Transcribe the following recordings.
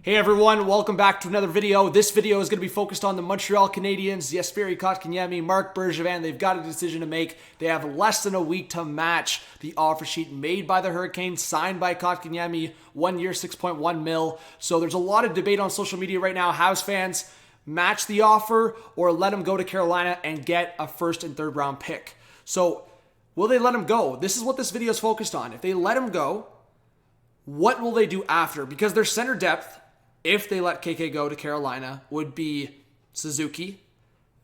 Hey everyone, welcome back to another video. This video is going to be focused on the Montreal Canadiens, Jesperi Kotkaniemi, Marc Bergevin. They've got a decision to make. They have less than a week to match the offer sheet made by the Hurricanes, signed by Kotkaniemi, 1 year, $6.1 million. So there's a lot of debate on social media right now. Habs fans, match the offer or let him go to Carolina and get a first and third round pick. So will they let him go? This is what this video is focused on. If they let him go, what will they do after? Because their center depth, if they let KK go to Carolina, would be Suzuki,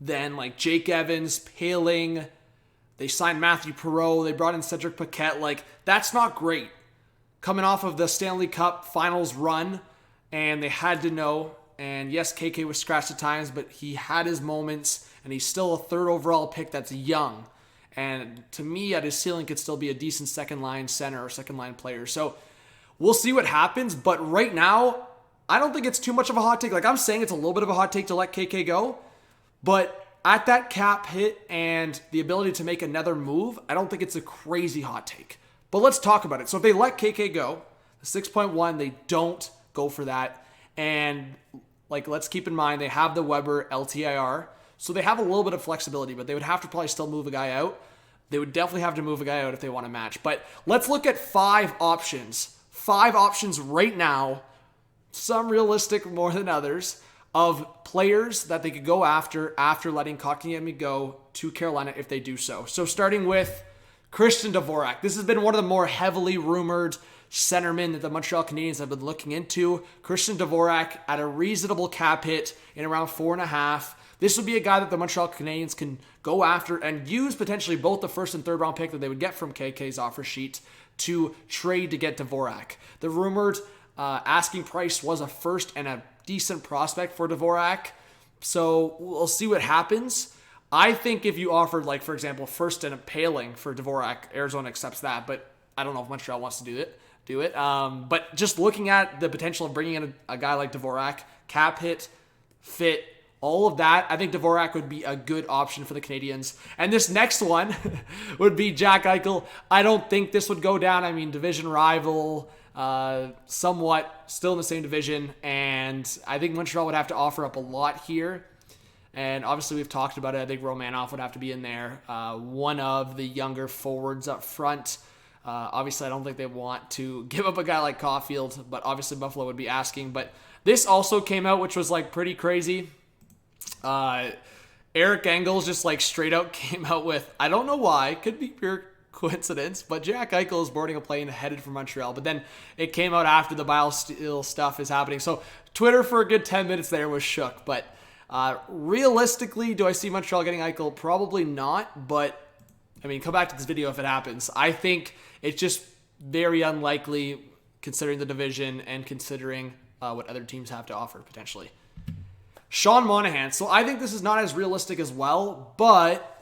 then like Jake Evans, Paling, they signed Matthew Perreault, they brought in Cedric Paquette. Like, that's not great. Coming off of the Stanley Cup Finals run, and they had to know, and yes, KK was scratched at times, but he had his moments, and he's still a third overall pick that's young. And to me, at his ceiling, could still be a decent second-line center or second-line player. So we'll see what happens, but right now, I don't think it's too much of a hot take. Like, I'm saying it's a little bit of a hot take to let KK go, but at that cap hit and the ability to make another move, I don't think it's a crazy hot take. But let's talk about it. So if they let KK go, the 6.1, they don't go for that. And like, let's keep in mind, they have the Weber LTIR, so they have a little bit of flexibility, but they would have to probably still move a guy out. They would definitely have to move a guy out if they want to match. But let's look at 5 options. 5 options right now, some realistic more than others, of players that they could go after letting Kotkaniemi go to Carolina if they do so. So starting with Christian DVORAK. This has been one of the more heavily rumored centermen that the Montreal Canadiens have been looking into. Christian DVORAK at a reasonable cap hit in around 4.5. This would be a guy that the Montreal Canadiens can go after and use potentially both the first and third round pick that they would get from KK's offer sheet to trade to get DVORAK. The rumored asking price was a first and a decent prospect for DVORAK. So we'll see what happens. I think if you offered, like, for example, first and a Paling for DVORAK, Arizona accepts that, but I don't know if Montreal wants to do it. But just looking at the potential of bringing in a guy like DVORAK, cap hit, fit, all of that, I think DVORAK would be a good option for the Canadiens. And this next one would be Jack Eichel. I don't think this would go down. I mean, division rival, somewhat still in the same division, and I think Montreal would have to offer up a lot here. And obviously we've talked about it. I think Romanoff would have to be in there, one of the younger forwards up front. Obviously I don't think they want to give up a guy like Caulfield, but obviously Buffalo would be asking. But this also came out, which was like pretty crazy. Eric Engels just like straight out came out with, I don't know why, could be pure coincidence, but Jack Eichel is boarding a plane headed for Montreal. But then it came out after the BioSteel stuff is happening. So Twitter for a good 10 minutes there was shook. But realistically, do I see Montreal getting Eichel? Probably not. But I mean, come back to this video if it happens. I think it's just very unlikely considering the division and considering what other teams have to offer potentially. Sean Monahan. So I think this is not as realistic as well, but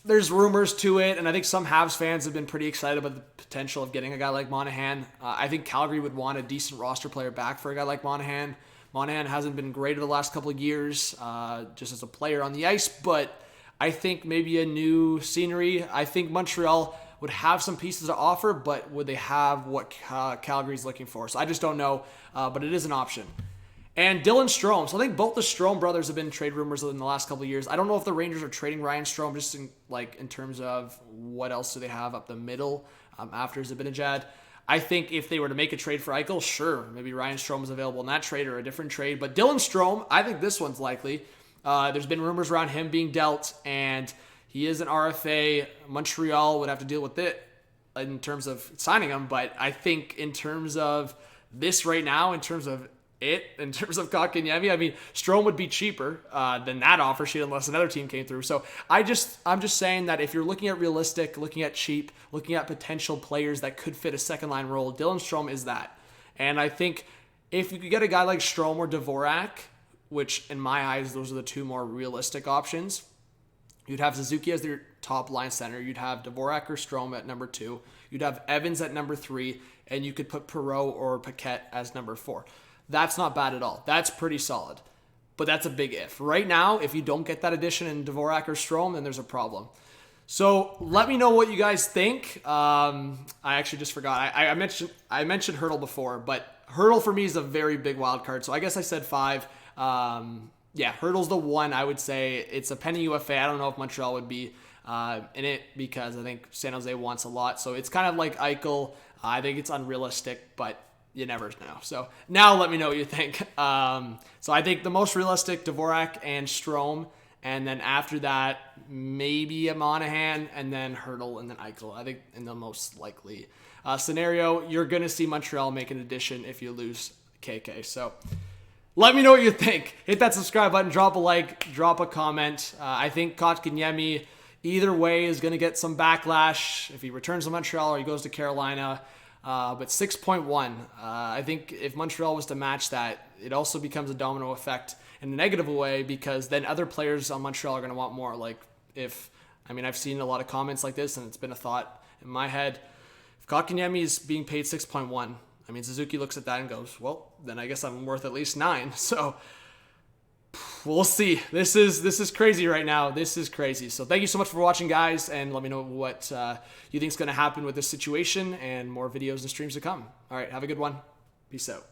there's rumors to it, and I think some Habs fans have been pretty excited about the potential of getting a guy like Monahan. I think Calgary would want a decent roster player back for a guy like Monahan. Monahan hasn't been great over the last couple of years, just as a player on the ice, but I think maybe a new scenery. I think Montreal would have some pieces to offer, but would they have what Calgary's looking for? So I just don't know, but it is an option. And Dylan Strome. So I think both the Strome brothers have been trade rumors in the last couple of years. I don't know if the Rangers are trading Ryan Strome just in terms of what else do they have up the middle after Zibanejad. I think if they were to make a trade for Eichel, sure, maybe Ryan Strome is available in that trade or a different trade. But Dylan Strome, I think this one's likely. There's been rumors around him being dealt, and he is an RFA. Montreal would have to deal with it in terms of signing him. But I think in terms of this right now, in terms of Kotkaniemi, I mean, Strome would be cheaper than that offer sheet unless another team came through. So I'm just saying that if you're looking at realistic, looking at cheap, looking at potential players that could fit a second line role, Dylan Strome is that. And I think if you could get a guy like Strome or DVORAK, which in my eyes, those are the two more realistic options, you'd have Suzuki as your top line center. You'd have DVORAK or Strome at number 2. You'd have Evans at number 3, and you could put Perreault or Paquette as number 4. That's not bad at all. That's pretty solid. But that's a big if. Right now, if you don't get that addition in DVORAK or Strome, then there's a problem. So let me know what you guys think. I actually just forgot. I mentioned Hurdle before, but Hurdle for me is a very big wild card. So I guess I said 5. Yeah, Hurdle's the one I would say. It's a penny UFA. I don't know if Montreal would be in it because I think San Jose wants a lot. So it's kind of like EICHEL. I think it's unrealistic, but you never know. So now let me know what you think. So I think the most realistic, DVORAK and Strome. And then after that, maybe a Monahan, and then Hurdle, and then EICHEL. I think in the most likely scenario, you're going to see Montreal make an addition if you lose KK. So let me know what you think. Hit that subscribe button, drop a like, drop a comment. I think Kotkaniemi, either way, is going to get some backlash if he returns to Montreal or he goes to Carolina. But 6.1, I think if Montreal was to match that, it also becomes a domino effect in a negative way, because then other players on Montreal are going to want more. Like I've seen a lot of comments like this, and it's been a thought in my head. If Kotkaniemi is being paid 6.1, I mean, Suzuki looks at that and goes, well, then I guess I'm worth at least 9. So we'll see. This is crazy right now. This is crazy. So thank you so much for watching, guys, and let me know what you think is going to happen with this situation, and more videos and streams to come. All right, have a good one. Peace out.